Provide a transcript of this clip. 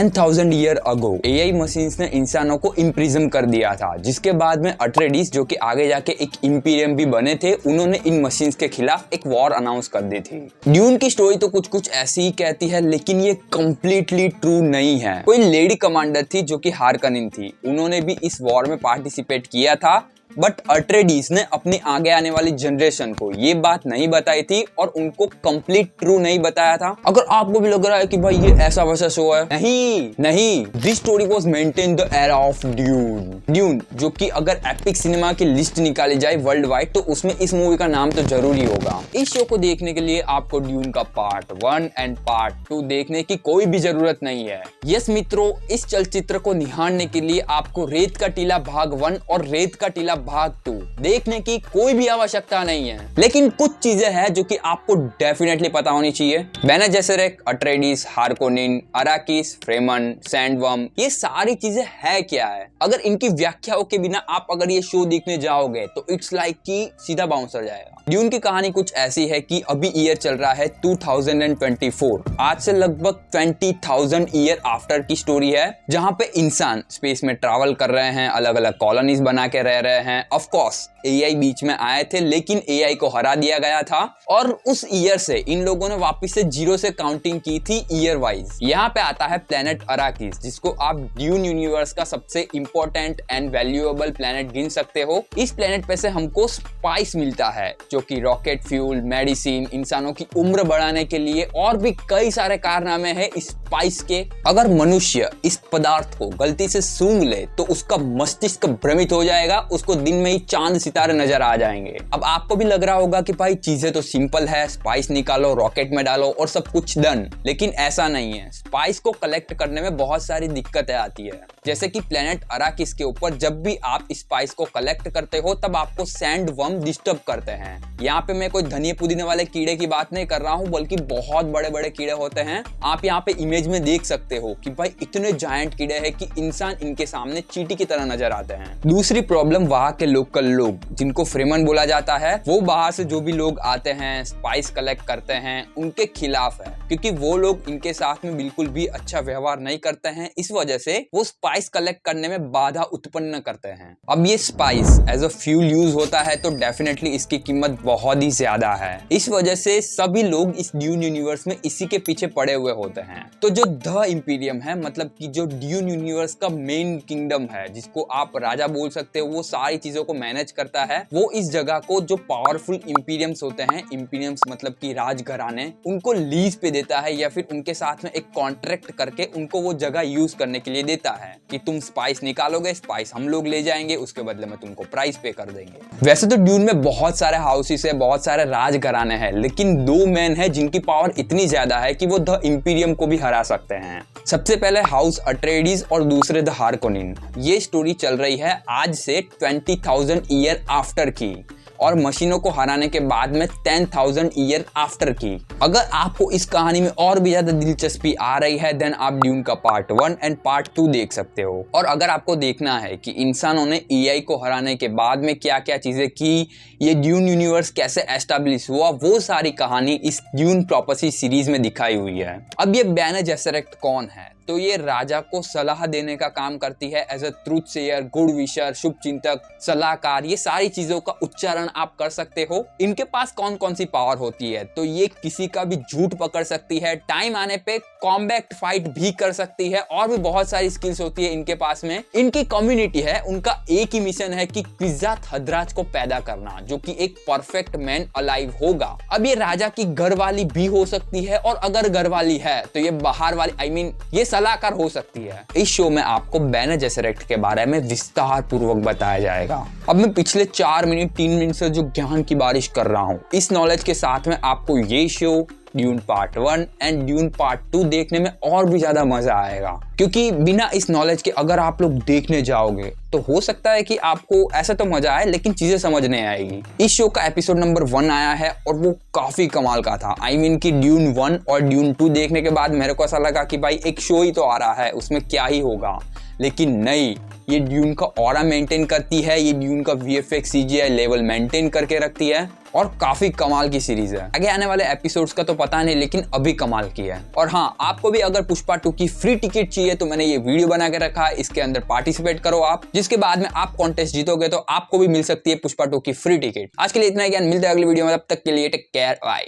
10,000 year ago AI machines ने इंसानों को इम्प्रिजन कर दिया था, जिसके बाद में अट्रेडिस जो कि आगे जाके एक इंपीरियम भी बने थे, उन्होंने इन मशीन्स के खिलाफ एक वॉर अनाउंस कर दी थी। ड्यून की स्टोरी तो कुछ कुछ ऐसी ही कहती है, लेकिन ये कंप्लीटली ट्रू नहीं है। कोई लेडी कमांडर थी जो कि हारकनिन थी, उन्होंने भी इस वॉर में पार्टिसिपेट किया था, बट अट्रेडिस ने अपनी आगे आने वाली जनरेशन को ये बात नहीं बताई थी और उनको कंप्लीट ट्रू नहीं बताया था। अगर आपको भी लग रहा है कि भाई ये ऐसा वैसा शो है, नहीं, this story was maintain the era of dune, जो कि अगर एपिक सिनेमा की लिस्ट निकाली जाए वर्ल्ड वाइड तो उसमें इस मूवी का नाम तो जरूरी होगा। इस शो को देखने के लिए आपको ड्यून का पार्ट 1 एंड पार्ट 2 देखने की कोई भी जरूरत नहीं है। यस मित्रों, इस चलचित्र को निहारने के लिए आपको रेत का टीला भाग 1 और रेत का टीला भाग 2 देखने की कोई भी आवश्यकता नहीं है, लेकिन कुछ चीजें हैं जो कि आपको डेफिनेटली पता होनी चाहिए। बेने जेसेरेट, अट्रेडिस, हारकोनिन, अराकिस, फ्रेमन, सैंडवर्म, ये सारी चीजें है क्या है? अगर इनकी व्याख्याओं के बिना आप अगर ये शो देखने जाओगे तो इट्स लाइक कि सीधा बाउंसर जाएगा। ड्यून की कहानी कुछ ऐसी है कि अभी ईयर चल रहा है 2024, आज से लगभग 20,000 ईयर आफ्टर की स्टोरी है, जहां पे इंसान स्पेस में ट्रैवल कर रहे हैं, अलग अलग कॉलोनीज बना के रह रहे हैं। ऑफ कोर्स एआई बीच में आए थे, लेकिन एआई को हरा दिया गया था और उस ईयर से इन लोगों ने वापस से जीरो से काउंटिंग की थी ईयर वाइज। यहाँ पे आता है प्लेनेट अराकिस, जिसको आप ड्यून यूनिवर्स का सबसे इंपॉर्टेंट एंड वैल्यूएबल प्लेनेट गिन सकते हो। इस प्लेनेट पे से हमको स्पाइस मिलता है, जो कि रॉकेट फ्यूल, मेडिसिन, इंसानों की उम्र बढ़ाने के लिए और भी कई सारे कारनामे हैं इस स्पाइस के। अगर मनुष्य इस पदार्थ को गलती से सूंघ ले तो उसका मस्तिष्क भ्रमित हो जाएगा, उसको दिन में ही चांद सितारे नजर आ जाएंगे। अब आपको भी लग रहा होगा कि भाई चीजें तो सिंपल है, स्पाइस निकालो, रॉकेट में डालो और सब कुछ डन, लेकिन ऐसा नहीं है। स्पाइस को कलेक्ट करने में बहुत सारी दिक्कतें आती है, जैसे कि प्लेनेट अराकिस के ऊपर जब भी आप स्पाइस को कलेक्ट करते हो तब आपको सैंडवर्म डिस्टर्ब करते हैं। यहाँ पे मैं कोई धनिया पुदीने वाले कीड़े की बात नहीं कर रहा हूँ, बल्कि बहुत बड़े बड़े कीड़े होते हैं। आप यहाँ पे इमेज में देख सकते हो कि भाई इतने जायंट कीड़े हैं कि इंसान इनके सामने चींटी की तरह नजर आते हैं। दूसरी प्रॉब्लम वहाँ के लोकल लोग, जिनको फ्रेमन बोला जाता है, वो बाहर से जो भी लोग आते हैं स्पाइस कलेक्ट करते हैं उनके खिलाफ है, क्योंकि वो लोग इनके साथ में बिल्कुल भी अच्छा व्यवहार नहीं करते हैं। इस वजह से वो स्पाइस कलेक्ट करने में बाधा उत्पन्न करते हैं। अब ये spice as a fuel use होता है तो डेफिनेटली इसकी कीमत बहुत ही ज्यादा है। इस वजह से सभी लोग इस ड्यून यूनिवर्स में इसी के पीछे पड़े हुए होते हैं। तो जो द इंपीरियम है, मतलब कि जो ड्यून यूनिवर्स का मेन किंगडम है, जिसको आप राजा बोल सकते हो, वो सारी चीजों को मैनेज करता है। वो इस जगह को जो पावरफुल इंपीरियम्स होते हैं, इंपीरियम्स मतलब कि राजघराने, उनको लीज पे देता है या फिर उनके साथ में एक कॉन्ट्रैक्ट करके उनको वो जगह यूज करने के लिए देता है कि तुम स्पाइस निकालोगे, स्पाइस हम लोग ले जाएंगे, उसके बदले में तुमको प्राइस पे कर देंगे। वैसे तो ड्यून में बहुत सारे हाउसेस है, बहुत सारे राजघराने हैं, लेकिन दो मैन है जिनकी पावर इतनी ज्यादा है कि वो द इंपीरियम को भी हरा सकते हैं। सबसे पहले हाउस अट्रेडिस और दूसरे द हारकोनिन। ये स्टोरी चल रही है आज से 20,000 ईयर आफ्टर की और मशीनों को हराने के बाद में 10,000 ईयर आफ्टर की। अगर आपको इस कहानी में और भी ज्यादा दिलचस्पी आ रही है देन आप ड्यून का पार्ट 1 एंड पार्ट 2 देख सकते हो। और अगर आपको देखना है कि इंसानों ने एआई को हराने के बाद में क्या क्या चीजें की, ये ड्यून यूनिवर्स कैसे एस्टेब्लिश हुआ, वो सारी कहानी इस ड्यून प्रोपेसी सीरीज में दिखाई हुई है। अब ये बेने जेसेरेट कौन है? तो ये राजा को सलाह देने का काम करती है as a truth sayer, good wisher, शुभ चिंतक, सलाहकार। ये सारी चीजों का उच्चारण आप कर सकते हो। इनके पास कौन कौन सी पावर होती है? तो ये किसी का भी झूठ पकड़ सकती है, टाइम आने पे कॉम्बैट फाइट भी कर सकती है और भी बहुत सारी स्किल्स होती है इनके पास में। इनकी कम्युनिटी है, उनका एक ही मिशन है कि क्विजात हदराज को पैदा करना, जो कि एक परफेक्ट मैन अलाइव होगा। अब ये राजा की घरवाली भी हो सकती है और अगर घरवाली है तो ये बाहर वाली ये सलाहकार हो सकती है। इस शो में आपको बेने जेसेरेट के बारे में विस्तार पूर्वक बताया जाएगा। अब मैं पिछले 4 मिनट 3 मिनट से जो ज्ञान की बारिश कर रहा हूँ, इस नॉलेज के साथ में आपको ये show dune part 1 and dune part 2 देखने में और भी ज्यादा मजा आएगा, क्योंकि बिना इस नॉलेज के अगर आप लोग देखने जाओगे तो हो सकता है कि आपको ऐसा तो मजा आए लेकिन चीजें समझ नहीं आएगी। इस शो का एपिसोड नंबर 1 आया है और वो काफी कमाल का था। कि ड्यून 1 और ड्यून 2 देखने के बाद मेरे को ऐसा लगा कि भाई एक शो ही तो आ रहा है, उसमें क्या ही होगा, लेकिन नहीं, ये ड्यून का ऑरा मेंटेन करती है, ये ड्यून का वीएफएक्स सीजीआई लेवल मेंटेन करके रखती है और काफी कमाल की सीरीज है। आगे आने वाले एपिसोड्स का तो पता नहीं, लेकिन अभी कमाल की है। और हाँ, आपको भी अगर पुष्पा 2 की फ्री टिकट चाहिए तो मैंने ये वीडियो बना के रखा है, इसके अंदर पार्टिसिपेट करो आप, जिसके बाद में आप कॉन्टेस्ट जीतोगे तो आपको भी मिल सकती है पुष्पा 2 की फ्री टिकट। आज के लिए इतना ही ज्ञान, मिलते हैं अगली वीडियो में, तब तक के लिए टेक केयर, बाय।